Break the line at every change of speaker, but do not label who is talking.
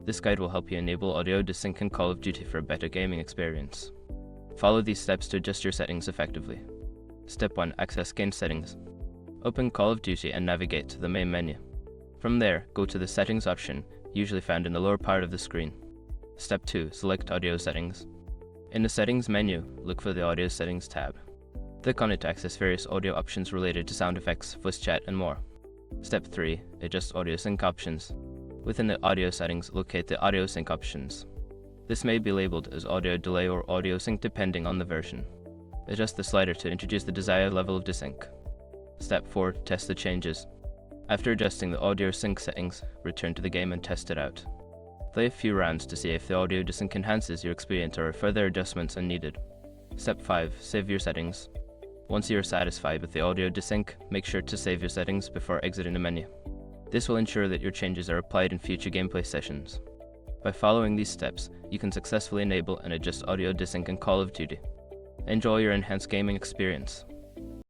This guide will help you enable audio desync in Call of Duty for a better gaming experience. Follow these steps to adjust your settings effectively. Step 1. Access Game Settings. Open Call of Duty and navigate to the main menu. From there, go to the Settings option, usually found in the lower part of the screen. Step 2. Select Audio Settings. In the Settings menu, look for the Audio Settings tab. Click on it to access various audio options related to sound effects, voice chat, and more. Step 3. Adjust Audio Sync options. Within the Audio settings, locate the Audio Sync options. This may be labeled as Audio Delay or Audio Sync depending on the version. Adjust the slider to introduce the desired level of desync. Step 4. Test the changes. After adjusting the audio sync settings, return to the game and test it out. Play a few rounds to see if the audio desync enhances your experience or if further adjustments are needed. Step 5. Save your settings. Once you are satisfied with the audio desync, make sure to save your settings before exiting the menu. This will ensure that your changes are applied in future gameplay sessions. By following these steps, you can successfully enable and adjust audio desync in Call of Duty. Enjoy your enhanced gaming experience.